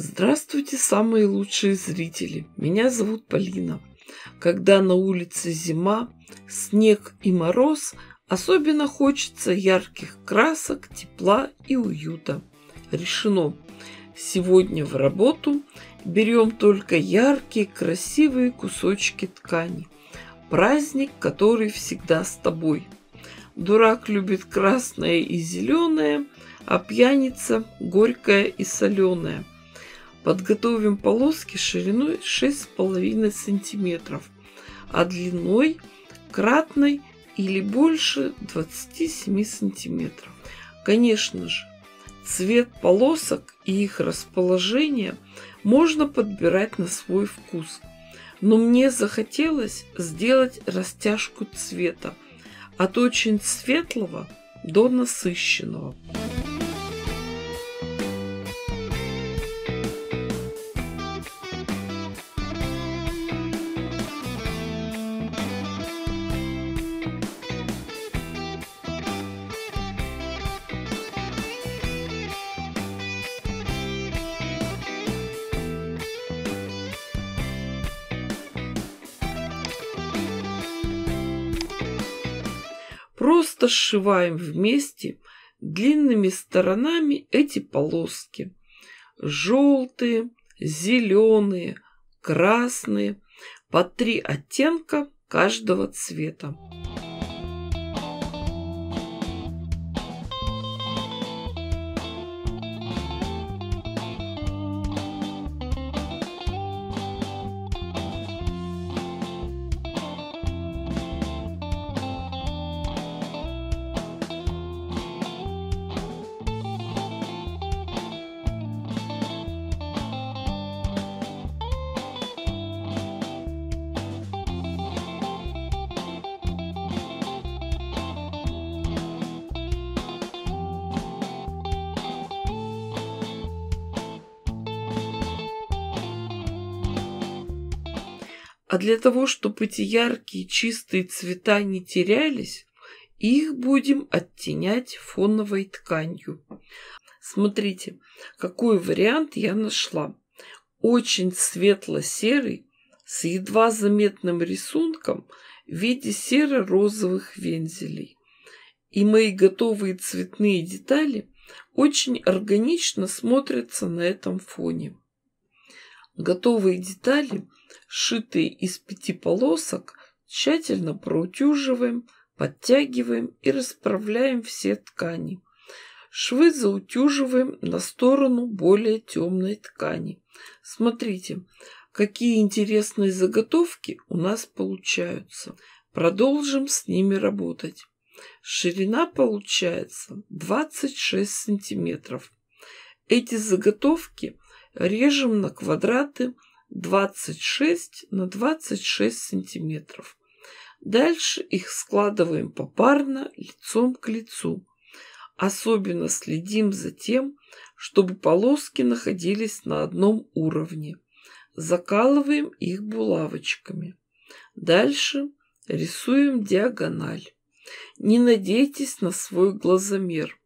Здравствуйте, самые лучшие зрители! Меня зовут Полина. Когда на улице зима, снег и мороз, особенно хочется ярких красок, тепла и уюта. Решено. Сегодня в работу берем только яркие, красивые кусочки ткани. Праздник, который всегда с тобой. Дурак любит красное и зеленое, а пьяница горькое и соленое. Подготовим полоски шириной 6,5 сантиметров, а длиной кратной или больше 27 сантиметров. Конечно же, цвет полосок и их расположение можно подбирать на свой вкус. Но мне захотелось сделать растяжку цвета от очень светлого до насыщенного. Просто сшиваем вместе длинными сторонами эти полоски. Желтые, зеленые, красные, по 3 оттенка каждого цвета. А для того, чтобы эти яркие чистые цвета не терялись, их будем оттенять фоновой тканью. Смотрите, какой вариант я нашла. Очень светло-серый, с едва заметным рисунком в виде серо-розовых вензелей. И мои готовые цветные детали очень органично смотрятся на этом фоне. Готовые детали, сшитые из 5 полосок, тщательно проутюживаем, подтягиваем и расправляем все ткани. Швы заутюживаем на сторону более темной ткани. Смотрите, какие интересные заготовки у нас получаются. Продолжим с ними работать. Ширина получается 26 сантиметров. Эти заготовки режем на квадраты 26 на 26 сантиметров. Дальше их складываем попарно лицом к лицу. Особенно следим за тем, чтобы полоски находились на одном уровне. Закалываем их булавочками. Дальше рисуем диагональ. Не надейтесь на свой глазомер.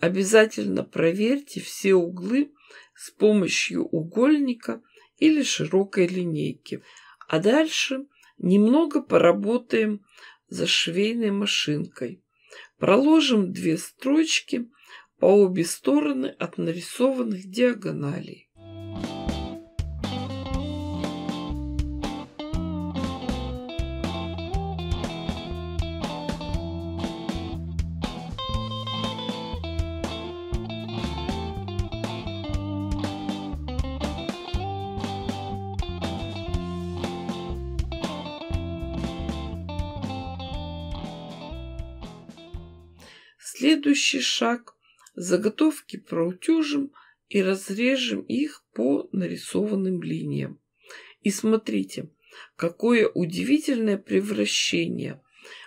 Обязательно проверьте все углы с помощью угольника или широкой линейки. А дальше немного поработаем за швейной машинкой. Проложим 2 строчки по обе стороны от нарисованных диагоналей. Следующий шаг. Заготовки проутюжим и разрежем их по нарисованным линиям. И смотрите, какое удивительное превращение.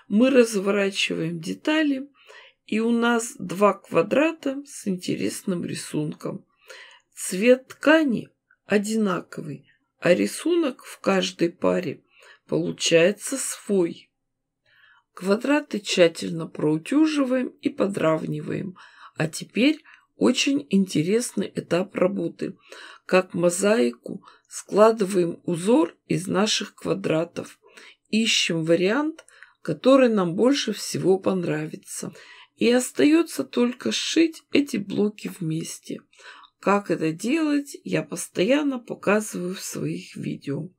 Мы разворачиваем детали, и у нас 2 квадрата с интересным рисунком. Цвет ткани одинаковый, а рисунок в каждой паре получается свой. Квадраты тщательно проутюживаем и подравниваем. А теперь Очень интересный этап работы. Как мозаику складываем узор из наших квадратов. Ищем вариант, который нам больше всего понравится. И остается только сшить эти блоки вместе. Как это делать, я постоянно показываю в своих видео.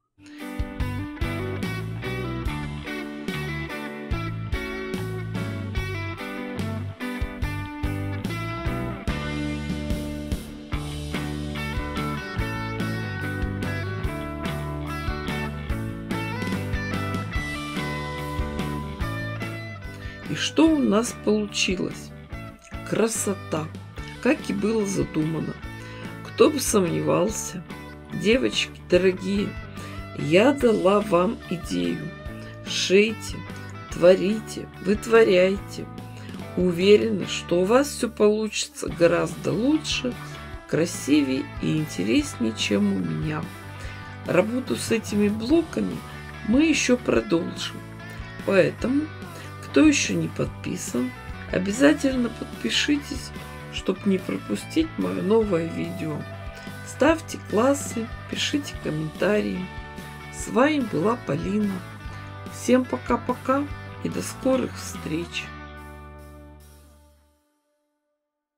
И что у нас получилось? Красота, как и было задумано. Кто бы сомневался. Девочки дорогие, я дала вам идею. Шейте, творите, вытворяйте. Уверена, что у вас все получится гораздо лучше, красивее и интереснее, чем у меня. Работу с этими блоками мы еще продолжим. Поэтому, кто еще не подписан, обязательно подпишитесь, чтобы не пропустить мое новое видео. Ставьте классы, пишите комментарии. С вами была Полина. Всем пока-пока и до скорых встреч!